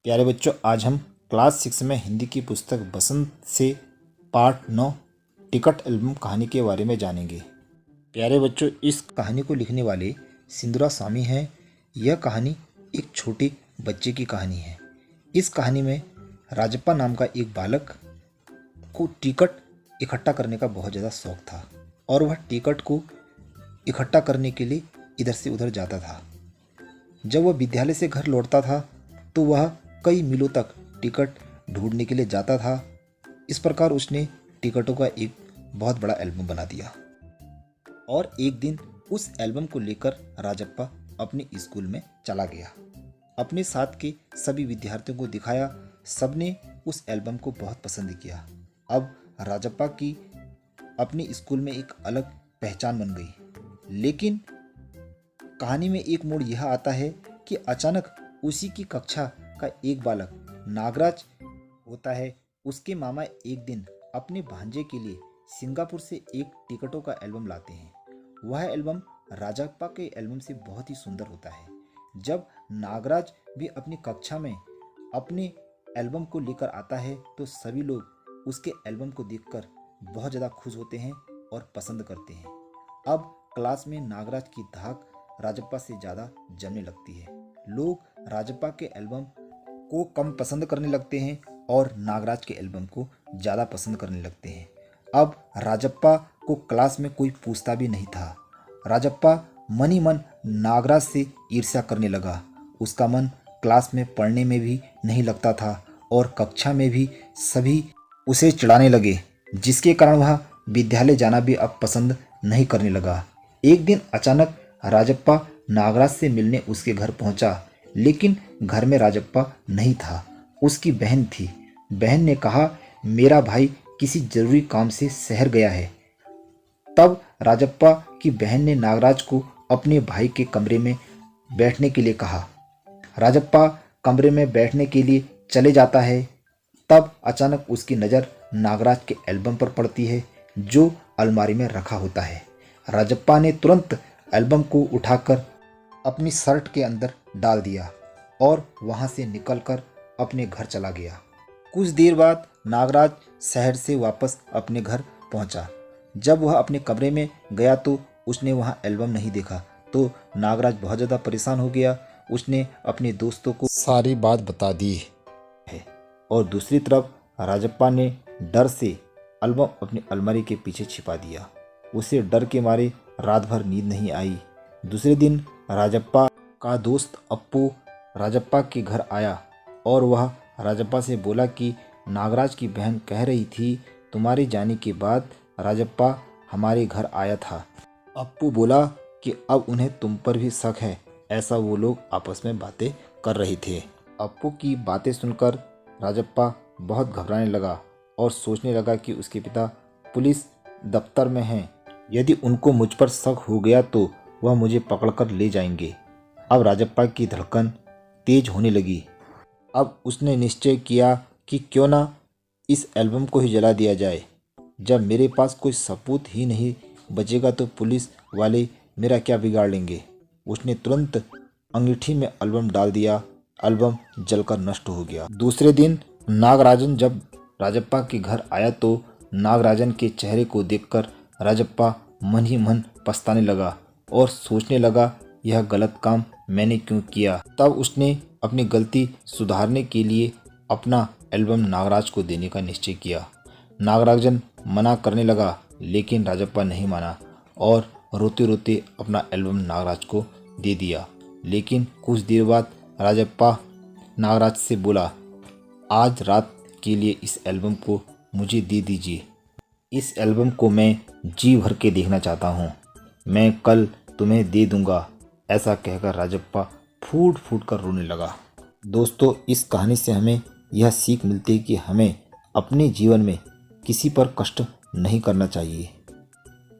प्यारे बच्चों, आज हम क्लास 6 में हिंदी की पुस्तक बसंत से पार्ट 9 टिकट एल्बम कहानी के बारे में जानेंगे। प्यारे बच्चों, इस कहानी को लिखने वाले सिंधुरा स्वामी हैं। यह कहानी एक छोटे बच्चे की कहानी है। इस कहानी में राजप्पा नाम का एक बालक को टिकट इकट्ठा करने का बहुत ज़्यादा शौक था और वह टिकट को इकट्ठा करने के लिए इधर से उधर जाता था। जब वह विद्यालय से घर लौटता था तो वह कई मीलों तक टिकट ढूंढने के लिए जाता था। इस प्रकार उसने टिकटों का एक बहुत बड़ा एल्बम बना दिया और एक दिन उस एल्बम को लेकर राजप्पा अपने स्कूल में चला गया। अपने साथ के सभी विद्यार्थियों को दिखाया। सबने उस एल्बम को बहुत पसंद किया। अब राजप्पा की अपने स्कूल में एक अलग पहचान बन गई। लेकिन कहानी में एक मोड़ यह आता है कि अचानक उसी की कक्षा का एक बालक नागराज होता है। उसके मामा एक दिन अपने भांजे के लिए सिंगापुर से एक टिकटों का एल्बम लाते हैं। वह एल्बम राजप्पा के एल्बम से बहुत ही सुंदर होता है। जब नागराज भी अपनी कक्षा में अपने एल्बम को लेकर आता है तो सभी लोग उसके एल्बम को देखकर बहुत ज़्यादा खुश होते हैं और पसंद करते हैं। अब क्लास में नागराज की धाक राजप्पा से ज़्यादा जमने लगती है। लोग राजप्पा के एल्बम को कम पसंद करने लगते हैं और नागराज के एल्बम को ज़्यादा पसंद करने लगते हैं। अब राजप्पा को क्लास में कोई पूछता भी नहीं था। राजप्पा मन ही मन नागराज से ईर्ष्या करने लगा। उसका मन क्लास में पढ़ने में भी नहीं लगता था और कक्षा में भी सभी उसे चिढ़ाने लगे, जिसके कारण वह विद्यालय जाना भी अब पसंद नहीं करने लगा। एक दिन अचानक राजप्पा नागराज से मिलने उसके घर पहुंचा, लेकिन घर में राजप्पा नहीं था। उसकी बहन थी। बहन ने कहा, मेरा भाई किसी जरूरी काम से शहर गया है। तब राजप्पा की बहन ने नागराज को अपने भाई के कमरे में बैठने के लिए कहा। राजप्पा कमरे में बैठने के लिए चले जाता है। तब अचानक उसकी नज़र नागराज के एल्बम पर पड़ती है जो अलमारी में रखा होता है। राजप्पा ने तुरंत एल्बम को उठाकर अपनी शर्ट के अंदर डाल दिया और वहां से निकलकर अपने घर चला गया। कुछ देर बाद नागराज शहर से वापस अपने घर पहुंचा। जब वह अपने कमरे में गया तो उसने वहां एल्बम नहीं देखा तो नागराज बहुत ज़्यादा परेशान हो गया। उसने अपने दोस्तों को सारी बात बता दी है और दूसरी तरफ राजप्पा ने डर से एल्बम अपनी अलमारी के पीछे छिपा दिया। उसे डर के मारे रात भर नींद नहीं आई। दूसरे दिन राजप्पा का दोस्त अप्पू राजप्पा के घर आया और वह राजप्पा से बोला कि नागराज की बहन कह रही थी तुम्हारे जाने के बाद राजप्पा हमारे घर आया था। अप्पू बोला कि अब उन्हें तुम पर भी शक है। ऐसा वो लोग आपस में बातें कर रहे थे। अप्पू की बातें सुनकर राजप्पा बहुत घबराने लगा और सोचने लगा कि उसके पिता पुलिस दफ्तर में हैं। यदि उनको मुझ पर शक हो गया तो वह मुझे पकड़कर ले जाएंगे। अब राजप्पा की धड़कन तेज होने लगी। अब उसने निश्चय किया कि क्यों ना इस एल्बम को ही जला दिया जाए। जब मेरे पास कोई सबूत ही नहीं बचेगा तो पुलिस वाले मेरा क्या बिगाड़ लेंगे। उसने तुरंत अंगीठी में एल्बम डाल दिया। एल्बम जलकर नष्ट हो गया। दूसरे दिन नागराजन जब राजप्पा के घर आया तो नागराजन के चेहरे को देखकर राजप्पा मन ही मन पछताने लगा और सोचने लगा यह गलत काम मैंने क्यों किया। तब उसने अपनी गलती सुधारने के लिए अपना एल्बम नागराज को देने का निश्चय किया। नागराजन मना करने लगा लेकिन राजप्पा नहीं माना और रोते रोते अपना एल्बम नागराज को दे दिया। लेकिन कुछ देर बाद राजप्पा नागराज से बोला, आज रात के लिए इस एल्बम को मुझे दे दीजिए। इस एल्बम को मैं जी भर के देखना चाहता हूँ। मैं कल तुम्हें दे दूंगा। ऐसा कहकर राजप्पा फूट फूट कर रोने लगा। दोस्तों, इस कहानी से हमें यह सीख मिलती है कि हमें अपने जीवन में किसी पर कष्ट नहीं करना चाहिए।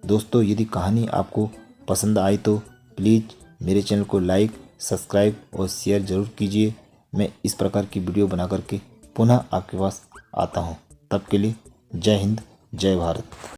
दोस्तों, यदि कहानी आपको पसंद आई तो प्लीज़ मेरे चैनल को लाइक, सब्सक्राइब और शेयर ज़रूर कीजिए। मैं इस प्रकार की वीडियो बना करके पुनः आपके पास आता हूँ। तब के लिए जय हिंद, जय भारत।